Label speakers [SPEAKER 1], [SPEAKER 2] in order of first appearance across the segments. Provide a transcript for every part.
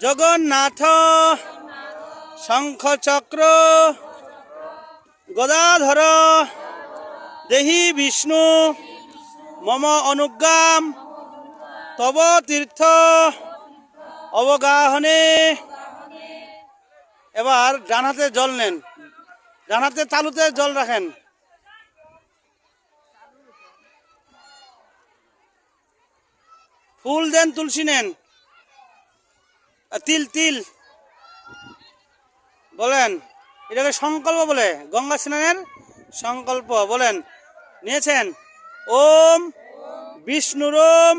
[SPEAKER 1] জগন্নাথ শঙ্খ চক্র গদাধর দেহি বিষ্ণু মম অনুজ্ঞাম তব তীর্থ অবগাহনে। এবার ডান হাতে জল নেন, ডান হাতে তালুতে জল রাখেন। ফুল দেন, তুলসী নেন, তিল তিল বলেন, এটাকে সংকল্প বলে, গঙ্গা স্নানের সংকল্প বলেন। নিয়েছেন? ওম বিষ্ণুরোম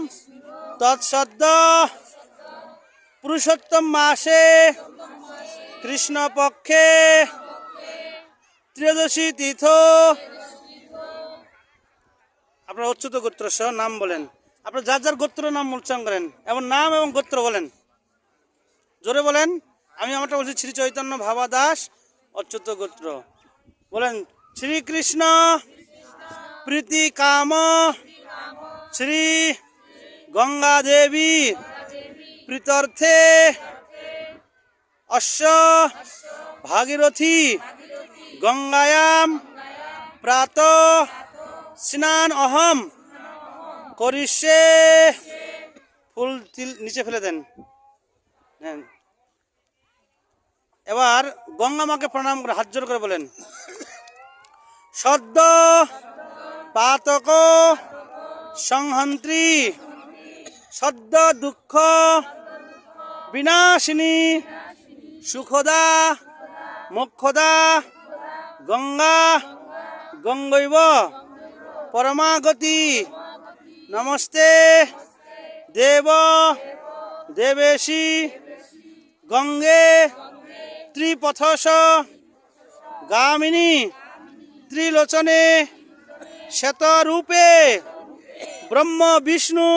[SPEAKER 1] তৎসদ্য পুরুষোত্তম মাসে কৃষ্ণপক্ষে ত্রয়োদশী তীর্থ। আপনার অচ্যুত গোত্র সহ নাম বলেন, আপনার যার যার গোত্র নাম উচ্চারণ করেন এবং নাম এবং গোত্র বলেন, জোরে বলেন। আমি আমারটা বলছি, শ্রী চৈতন্য ভাবা দাস অচ্যুত গোত্র বলেন। শ্রীকৃষ্ণ প্রীতি কাম শ্রী গঙ্গা দেবী প্রীত্যর্থে অশ্ব ভাগীরথী গঙ্গায়াম প্রাত স্নান অহম করিষ্যে। ফুল তিল নিচে ফেলে দেন। এবার গঙ্গা মাকে প্রণাম করে হাত জোর করে বলেন, সদ্য পাতক সংহন্ত্রী সদ্য দুঃখ বিনাশিনী সুখদা মোক্ষদা গঙ্গা গঙ্গৈব পরমাগতি নমস্তে দেব দেবেশী গঙ্গে ত্রিপথস গামিনী ত্রিলোচনে শ্বেতরূপে ব্রহ্ম বিষ্ণু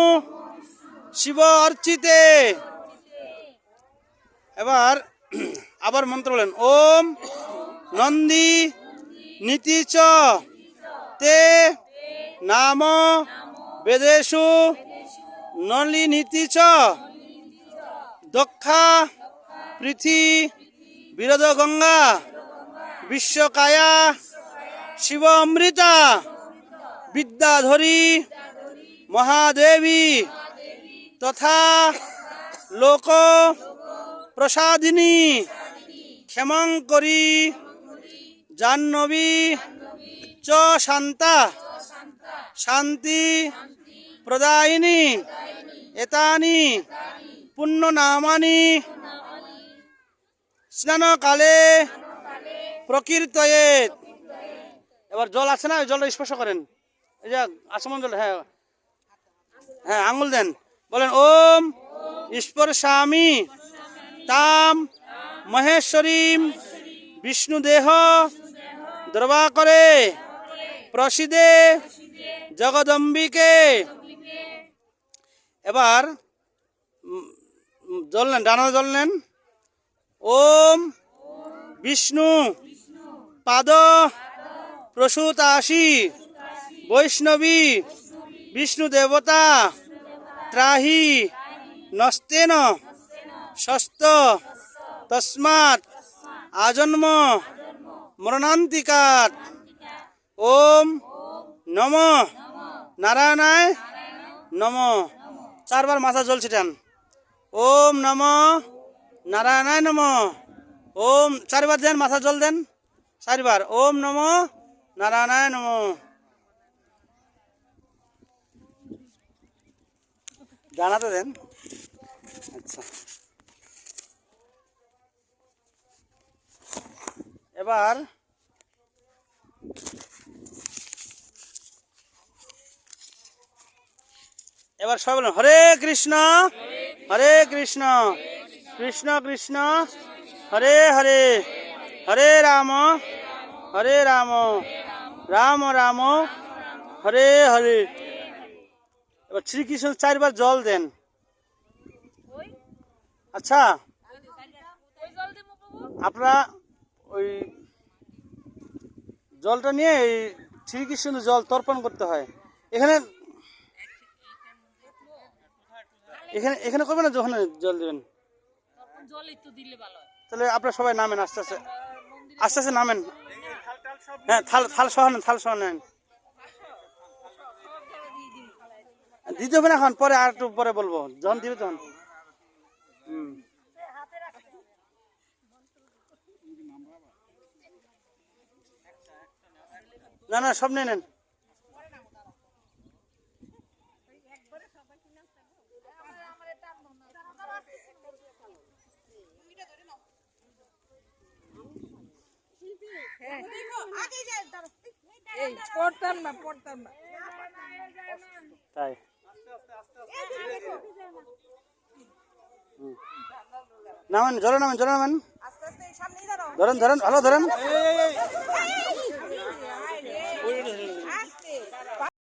[SPEAKER 1] শিব অর্চিতে। এবার আবার মন্ত্র বলেন, ওম নন্দী নীতি চ তে নাম বেদেশু নলি নীতি চ দক্ষা পৃথি বিরোধ গঙ্গা বিশ্বকায়া শিব অমৃতা বিদ্যাধরী মহাদেবী তথা লোক প্রসাদিনী ক্ষেমঙ্করী জাহ্নবী চ শান্তা শান্তি প্রদায়িনী এতানি পুণ্যনামানি স্নানকালে প্রকীর্তয়েত। এবার জল আছে না, ওই জলটা স্পর্শ করেন, এই যে আচমন জল, হ্যাঁ হ্যাঁ আঙুল দেন, বলেন ওম স্পর্শামি তাম মহেশ্বরীম বিষ্ণুদেহ দ্রবাকরে প্রসিদে জগদম্বিকে। এবার জল নেন, ডানা জল নেন। ওম বিষ্ণু পাদ প্রসূতাসি বৈষ্ণবী বিষ্ণু দেবতা ত্রাহি নস্তেন শস্ত তস্মাৎ আজন্ম মরণান্তিকাৎ। ওম নম নারায়ণায় নম। চারবার মাথা জল ছিটান। ওম নম নারায়ণায় নম। ওম চারবার দেন, মাথা জল দেন চারবার। ওম নম নারায়ণায় নম। জানাতে দেন। আচ্ছা, এবার সবাই বলেন, হরে কৃষ্ণ হরে কৃষ্ণ কৃষ্ণ কৃষ্ণ হরে হরে হরে রাম রাম রাম হরে হরে। এবার শ্রীকৃষ্ণ চারবার জল দেন। আচ্ছা, আপনারা ওই জলটা নিয়ে এই শ্রীকৃষ্ণ জল তর্পণ করতে হয়। এখানে এখানে এখানে করবেন না, যখন জল দেবেন
[SPEAKER 2] জল একটু দিলে ভালো হয়।
[SPEAKER 1] তাহলে আপনারা সবাই নামেন আস্তে আস্তে আস্তে আস্তে নামেন। হ্যাঁ থাল থাল সহ নেন, থাল সহ নেন। দিতে হবে না এখন, পরে আর একটু পরে বলবো যখন দিবে তখন। না না সব নিয়ে নেন।
[SPEAKER 2] এই পড়তাম না
[SPEAKER 1] তাই নামেন, জোরে নামেন, জোরে নামেন, ধরেন ধরেন, ভালো ধরেন।